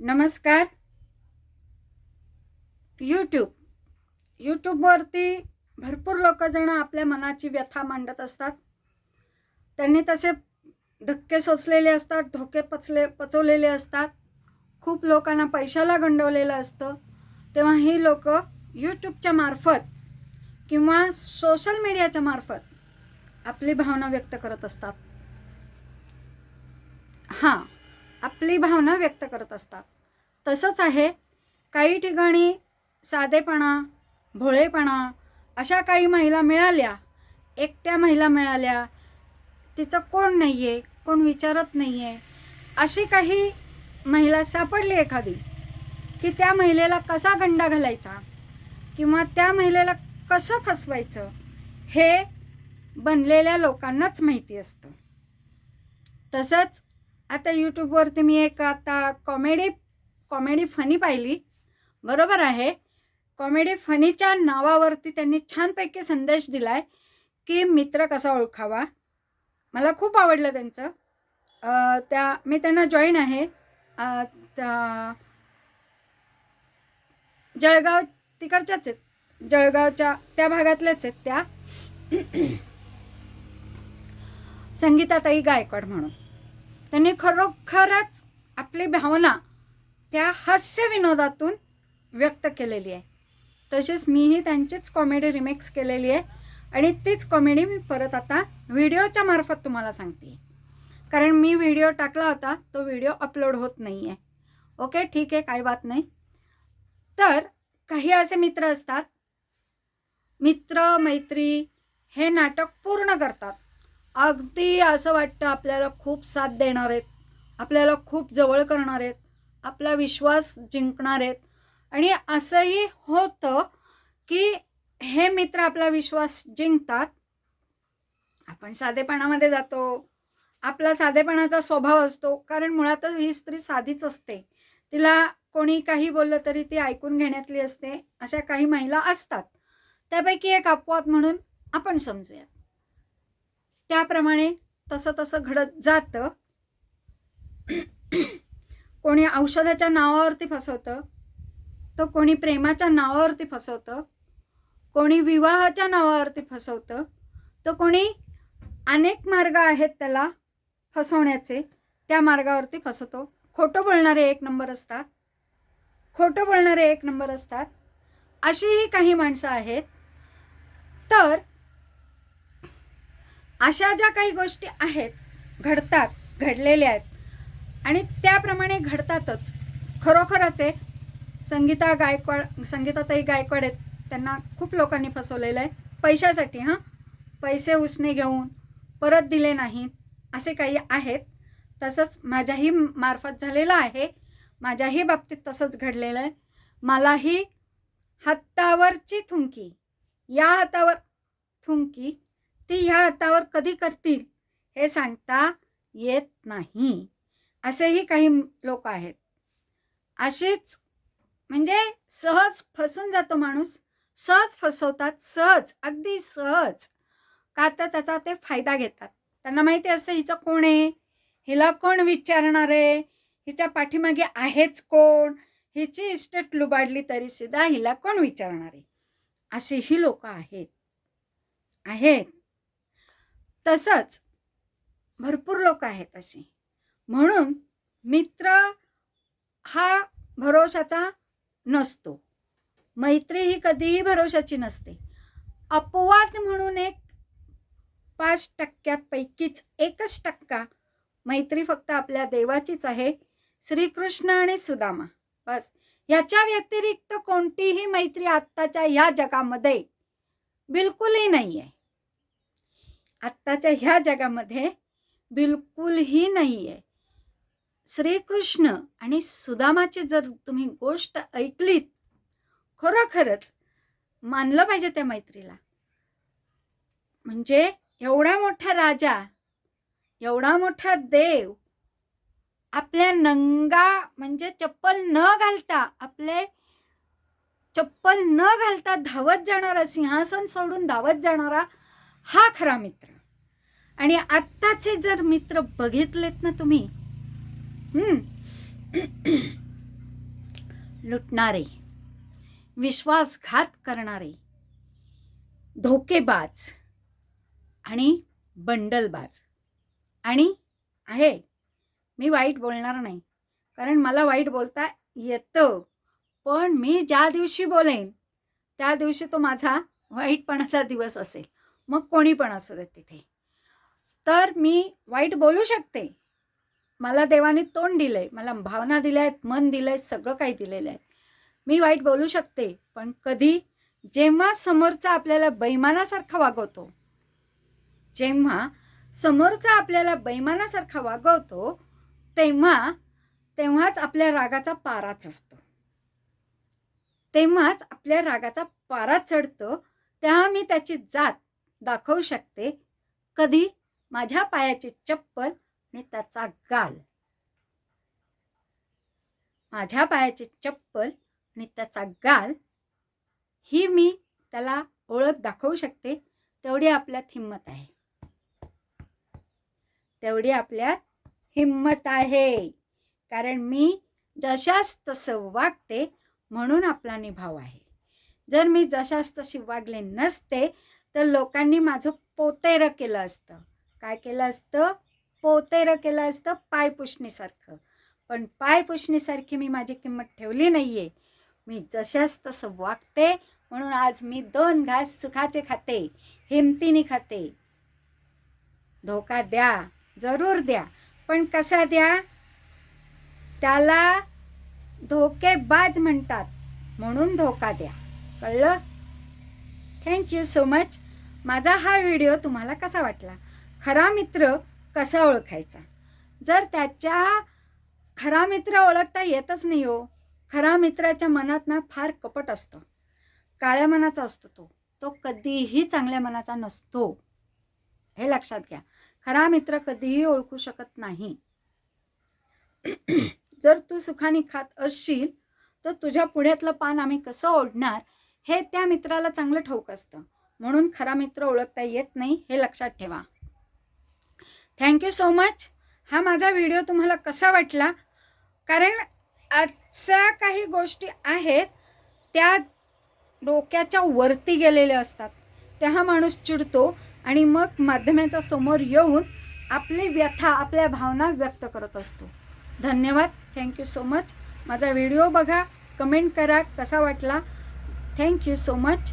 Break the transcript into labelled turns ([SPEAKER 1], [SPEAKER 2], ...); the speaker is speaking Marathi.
[SPEAKER 1] नमस्कार. यूट्यूबवरती भरपूर लोकजण आपल्या मनाची व्यथा मांडत असतात. त्यांनी तसे धक्के सोचलेले असतात, धोके पचवलेले असतात. खूप लोकांना पैशाला गंडवलेलं असतं. तेव्हा ही लोक यूट्यूबच्या मार्फत किंवा सोशल मीडियाच्या मार्फत आपली भावना व्यक्त करत असतात. आपली भावना व्यक्त करत असतात. तसंच आहे, काही ठिकाणी साधेपणा, भोळेपणा अशा काही महिला मिळाल्या, एकट्या महिला मिळाल्या, तिचं कोण नाही आहे, कोण विचारत नाही आहे, अशी काही महिला सापडली एखादी की त्या महिलेला कसा गंडा घालायचा किंवा त्या महिलेला कसं फसवायचं हे बनलेल्या लोकांनाच माहिती असतं. तसंच आता यूट्यूबवरती मी एक आता कॉमेडी फनी पाहिली. बरोबर आहे, कॉमेडी फनीच्या नावावरती त्यांनी छानपैकी संदेश दिलाय की मित्र कसा ओळखावा. मला खूप आवडलं त्यांचं. मी त्यांना जॉईन आहे. त्या जळगाव तिकडच्याच आहेत, जळगावच्या त्या भागातल्याच आहेत त्या संगीताताई गायकवाड म्हणून. त्यांनी खरोखरच आपली भावना त्या हास्य विनोदातून व्यक्त केलेली आहे. तसेच मीही त्यांचीच कॉमेडी रिमेक्स केलेली आहे आणि तीच कॉमेडी मी परत आता व्हिडिओच्या मार्फत तुम्हाला सांगते. कारण मी व्हिडिओ टाकला होता, तो व्हिडिओ अपलोड होत नाही आहे. ओके, ठीक आहे, काही बात नाही. तर काही असे मित्र असतात, मित्र मैत्री हे नाटक पूर्ण करतात. अगदी असं वाटतं आपल्याला खूप साथ देणार आहेत, आपल्याला खूप जवळ करणार आहेत, आपला विश्वास जिंकणार आहेत. आणि असंही होतं की हे मित्र आपला विश्वास जिंकतात. आपण साधेपणामध्ये जातो, आपला साधेपणाचा स्वभाव असतो, कारण मुळातच ही स्त्री साधीच असते. तिला कोणी काही बोललं तरी ती ऐकून घेण्यातली असते. अशा काही महिला असतात, त्यापैकी एक अपवाद म्हणून आपण समजूयात. त्याप्रमाणे तसं घडत जातं. कोणी औषधाच्या नावावरती फसवतं, तर कोणी प्रेमाच्या नावावरती फसवतं, कोणी विवाहाच्या नावावरती फसवतं, तर कोणी अनेक मार्ग आहेत त्याला फसवण्याचे, त्या मार्गावरती फसवतो. खोटं बोलणारे एक नंबर असतात. अशीही काही माणसं आहेत. तर अशा ज्या काही गोष्टी आहेत, घडलेल्या आहेत आणि त्याप्रमाणे घडतातच. खरोखरच आहे, संगीताताई गायकवाड आहेत, त्यांना खूप लोकांनी फसवलेलं आहे पैशासाठी. पैसे उसने घेऊन परत दिले नाहीत, असे काही आहेत. तसंच माझ्याही मार्फत झालेलं आहे, माझ्याही बाबतीत तसंच घडलेलं आहे. मलाही हातावरची थुंकी, या हातावर थुंकी ती ह्या हातावर कधी करतील हे सांगता येत नाही. असेही काही लोक आहेत. अशीच म्हणजे सहज फसून जातो माणूस, सहज फसवतात, अगदी सहज. का तर त्याचा ते फायदा घेतात. त्यांना माहिती असतं हिचं कोण आहे, हिला कोण विचारणार आहे, हिच्या पाठीमागे आहेच कोण, हिची इस्टेट लुबाडली तरी सुद्धा हिला कोण विचारणार आहे, असेही लोक आहेत. तसंच भरपूर लोक आहेत अशी. म्हणून मित्र हा भरोशाचा नसतो, मैत्री ही कधीही भरोशाची नसते. अपवाद म्हणून 5%पैकीच 1% मैत्री फक्त आपल्या देवाचीच आहे, श्रीकृष्ण आणि सुदामा, बस. याच्या व्यतिरिक्त कोणतीही मैत्री आत्ताच्या ह्या जगामध्ये बिलकुलही नाही आहे. आत्ताच्या ह्या जगामध्ये बिलकुलही नाही आहे. श्रीकृष्ण आणि सुदामाची जर तुम्ही गोष्ट ऐकलीत, खरोखरच मानलं पाहिजे त्या मैत्रीला. म्हणजे एवढा मोठा राजा, एवढा मोठा देव आपल्या नंगा म्हणजे चप्पल न घालता धावत जाणारा, सिंहासन सोडून धावत जाणारा हा खरा मित्र. आणि आत्ताचे जर मित्र बघितलेत ना तुम्ही, लुटणारे, विश्वासघात करणारे, धोकेबाज आणि बंडलबाज. आणि आहे, मी वाईट बोलणार नाही, कारण मला वाईट बोलता येतं. पण मी ज्या दिवशी बोलेन त्या दिवशी तो माझा वाईटपणाचा दिवस असेल, मग कोणी पण असू दे तिथे. तर मी वाईट बोलू शकते. मला देवाने तोंड दिलंय, मला भावना दिल्या आहेत, मन दिलंय, सगळं काही दिलेलं आहे. मी वाईट बोलू शकते. पण कधी? जेव्हा समोरचा आपल्याला बेईमानासारखा वागवतो, जेव्हा समोरचा आपल्याला बेईमानासारखा वागवतो, तेव्हाच आपल्या रागाचा पारा चढतो. तेव्हाच आपल्या रागाचा पारा चढतो. तेव्हा मी त्याची जात दाखवू शकते. कधी? माझ्या पायाची चप्पल आणि त्याचा गाल. माझ्या पायाची चप्पल आणि त्याचा गाल ही मी त्याला ओळख दाखवू शकते. तेवढी आपल्यात हिम्मत आहे. तेवढी आपल्यात हिम्मत आहे. कारण मी जशास तसं वागते म्हणून आपला निभाव आहे. जर मी जशास तशी वागले नसते तर लोकांनी माझं पोतेरं केलं असतं. काय केलं असतं? पोतेरं केलं असतं, पायपुसणीसारखं. पण पायपुसणीसारखी मी माझी किंमत ठेवली नाही आहे. मी जशास तसं वागते म्हणून आज मी 2 घास सुखाचे खाते, हिमतीने खाते. धोका द्या, जरूर द्या, पण कसा द्या? त्याला धोकेबाज म्हणतात, म्हणून धोका द्या. कळलं? Thank you so much. माझा हा व्हिडिओ तुम्हाला कसा वाटला? खरा मित्र कसा ओळखायचा? जर त्याच्या खरा मित्र ओळखता येतच नाही हो. खरा मित्राच्या मनात ना फार कपट असतं, काळ्या मनाचा असतो. तो कधीही चांगल्या मनाचा नसतो, हे लक्षात घ्या. खरा मित्र कधीही ओळखू शकत नाही. जर तू सुखाने खात असशील तर तुझ्या पुढ्यातलं पान आम्ही कसं ओढणार हे त्या मित्राला चांगलं ठाऊक असतं. म्हणून खरा मित्र ओळखता येत नाही, हे लक्षात ठेवा. Thank you so much. हा माझा व्हिडिओ तुम्हाला कसा वाटला? कारण आजच्या काही गोष्टी आहेत त्या डोक्याच्या वरती गेलेल्या असतात. तेव्हा माणूस चिडतो आणि मग माध्यमाच्या समोर येऊन आपली व्यथा, आपल्या भावना व्यक्त करत असतो. धन्यवाद. Thank you so much. माझा व्हिडिओ बघा, कमेंट करा कसा वाटला. Thank you so much.